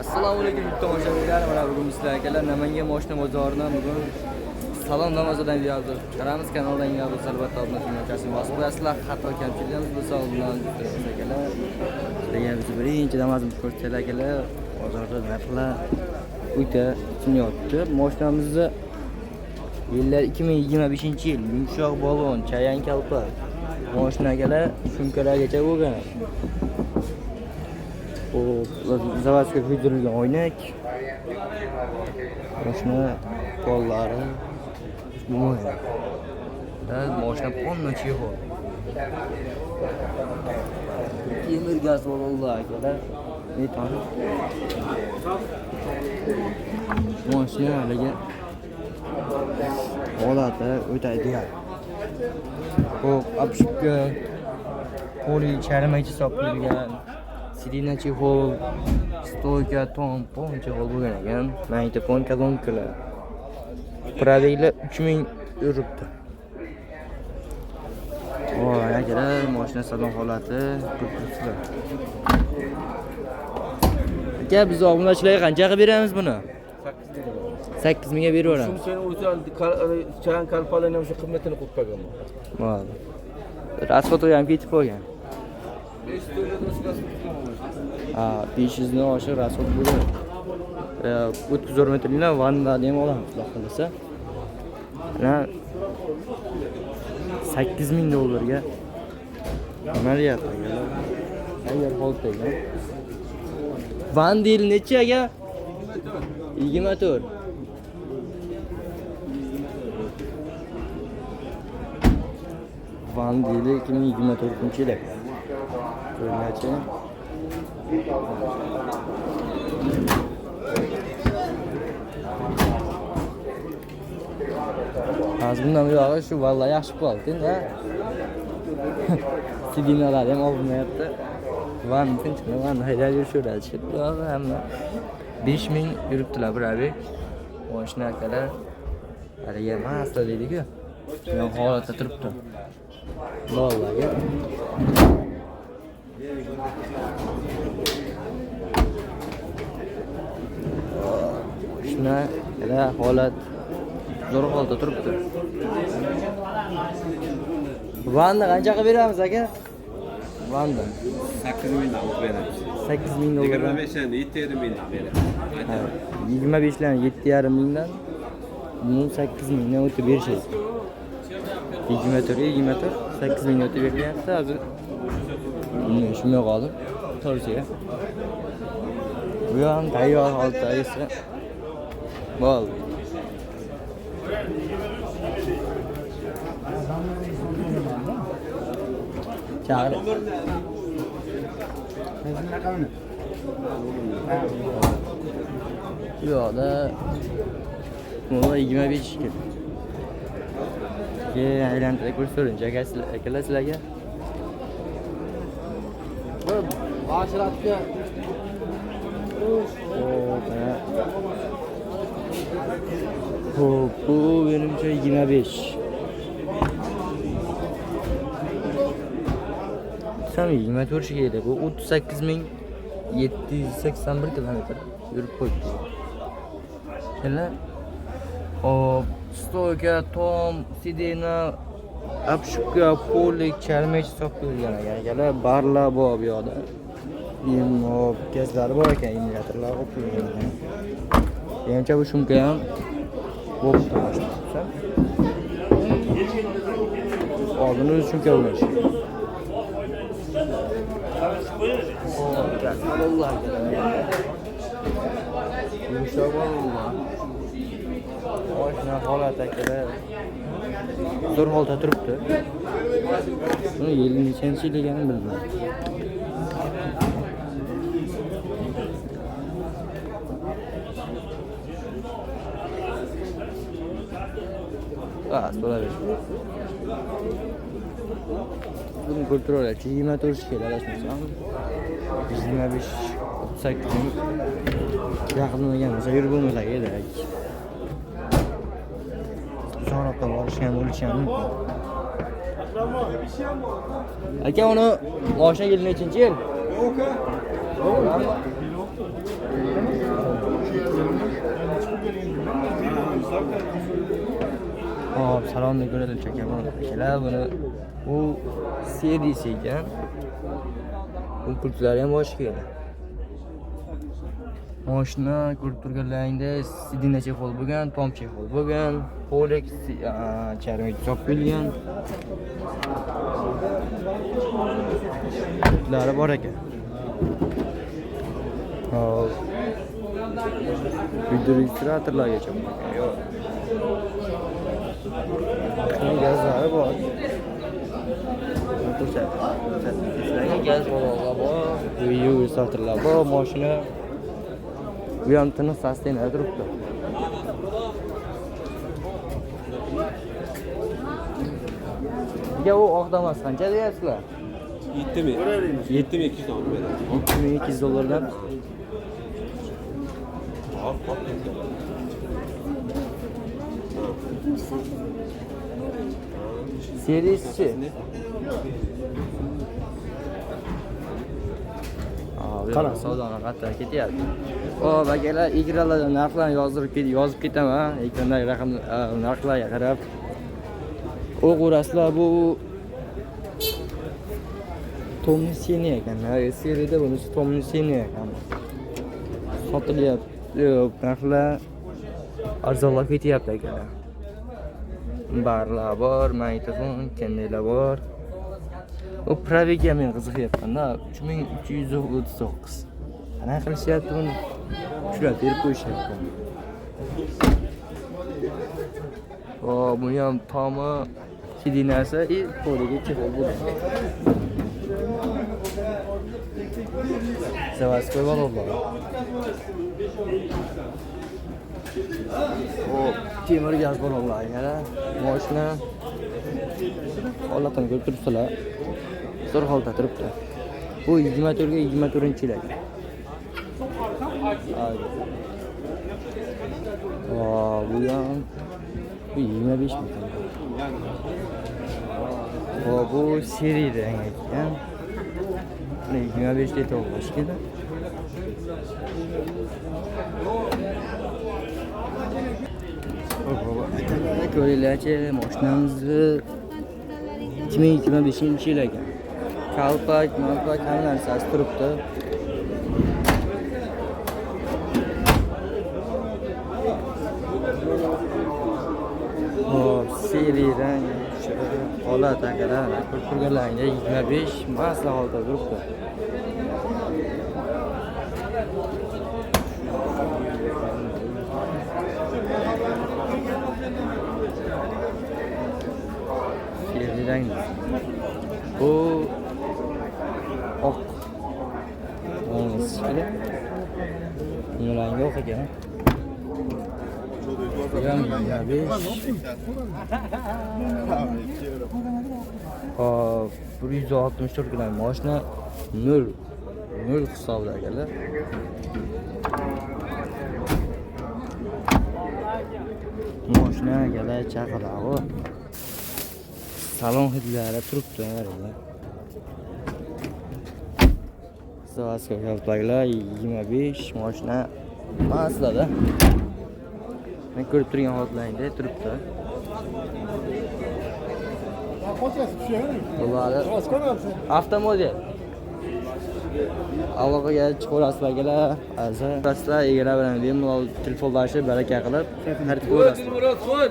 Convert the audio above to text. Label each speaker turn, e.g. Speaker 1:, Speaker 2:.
Speaker 1: Assalomu alaykum tomoshabinlar. Mana bugun sizlarga Namangan mashina bozoridan bugun salon namozidan video chiqaramiz. Kanaldan yangi bo'lsa albatta obunachini bosib qo'yasizlar. Xato kamchiliklarimiz bo'lsa undan akalar. Sizlarga biz birinchi namozimizni ko'rsataylik akalar. Bozorda narxlar o'ta chinyapti. Mashinamizni yillar 2025-yil yumshoq balon, chayan kalpak. Mashinagalar shumkalargacha bo'lgan. O zavodga kuydirilgan oynak. Mashina qo'llari bo'lmaydi. Mashina полностью yo'q. Temir gaz bo'lganlar akalar. Metan. Mashina haliga holati o'ta ideal. Hop, обшивка poli charma hisob qilingan. Sidina chexol, stoyka, tampon chexol bo'lgan ekan. Magnitofon kolonkalar. Pробегlar 3000 yuribdi. Voy, akalar, mashina salon holati ko'rsatib. Aka, biz obunachilarga qancha qilib beramiz buni? 8 mingga berib yuboramiz.
Speaker 2: Sen o'zing chayan kalpalarning o'sha qimmatini qo'yib qo'yganman.
Speaker 1: Bo'ldi. Rasxoto ham ketib qolgan. 500 dan oshiq rasxot bo'ladi. 30 metrlik vannani ham olamiz, xudo xolasa. Mana 8000 dollarga amaliyot qilgan. Agar holdagan. Vandil necha aka? 24. Vandil 2024-yil. Ko'rinachi. Bundan buyog'i shu vallahi yaxshi bo'ldi-da. Sidinalar ham olmayapti. Van tinchmi, van haydab yurishadi. Hamma 5000 yuribdilar birovi. Mashina akalar haliga masla deydi-ku. Yo'q holatda turibdi. Vallahi. Shuna yana holat zo'r holda turibdi. Vanni qancha qilib beramiz aka? Vanni
Speaker 2: 8000 dan olib beramiz.
Speaker 1: 8000 dollar.
Speaker 2: 25 dan 7000 dan beramiz.
Speaker 1: 25 dan 7,5 mingdan buni 8000 dan o'tib berishasiz. 24 8000 o'tib beryapti. Hozir shunday qoldi. To'g'risiga. Bu ham tayyor holatda esa bo'ldi. Chaqir. Bu yoqda mo'la 25 kel. Aylantirib ko'rsating akalar sizlarga. Ashiratga. Hop, bu menimcha 25. Sam 24 kerak. Bu 38781 kilometr yurib qo'yibdi. Kelar. Hop, stoyka, tom, sidina, обшивка, polik, charmech hisob qilingan akalar. Barlar bor bu yoqda. Hop, gazlari bor ekan, indikatorlar qo'yilgan ekan. Menimcha bu shumka ham bo'pti. Oldin o'zi shumka bo'lish. Alloh yumshoq bo'lma. Mashina holati akalar zo'r holda turibdi. Buni yili nechanchiligini bilmayman. So'raver. Buni ko'rtirib 24 kerak adashmasam. 25 38 yaqinlagan bo'lsa yurib bo'lmasa kerak. So'roqqa borishgan bo'lishgan. Aka, uni mashina yili nechanchi yil? Hop, salonni ko'radi chakaman. Akalar buni u serisi ekan. U pultlari ham boshqa edi. Mashina ko'rib turganlaringdek sidina chexol bo'lgan, tom chexol bo'lgan, Forex charmik chopilgan. Pullari bor ekan. Hop. Video registratorlargacha bor. Yo'q. Gazlari bor. Sizlarga gaz baloqlar bor, video registratorlar bor, mashina bu ham tiniq sastayna turibdi. Nega u oqdamas qancha deyapsizlar?
Speaker 3: 7.200 dollar beradi.
Speaker 1: 7200 dollardan. Serisi. Qara savdoni qattiq ketyapti. Xo'p, akalar, ekranlarda narxlarni yozib ketaman. Ekrandagi raqam narxlarga qarab o'qirasizlar. Bu tomni seni ekan. Seriyada bunisi tomni seni ekan. Sotilyapti. Narxlar arzonlab ketyapti akalar. Barlar bor, magnitofon, kanallar bor. O Praviga men qiziqyapman-da, 3339. Qanaqa qilishyapti buni? Shunday berib qo'yishyapti. O, bu ham tomi sidinasi, qo'liga chexol bo'ladi. Zavodskoy balonlar. O, temir gaz balonlar yana mashina. Allohdan ko'rib turibsizlar. Zo'r holda turibdi. Bu 24 ga 24-yilak. Bu ham 25 mi? Bu seriyada ekan. 25 ta to'g'rish kerak. Ko'ringlarchi, mashinamizni 2025-yil ekan. Kalpak, hamma narsasi turibdi. Hop, seriyadan holat akalar, ko'rib turganlaringdek 25 masla holda turibdi. Seriyadan bu oq. O'ng'isi. Bunlar yo'q ekan. Ham 25. Hop, 164 kilometr mashina 0 hisobda akalar. Mashina akalar chaqiradi. Salon hidlari turibdi mana. Zavodskoy kalpaklar 25 mashina maslada. Men ko'rib turgan hotlaringda turibdi. Bularni avtomodel. Aloqaga chiqarasizlar akalar. Azizlar, egalar bilan bemalol telefonlashib baraka qilib, tartib ko'rasizlar.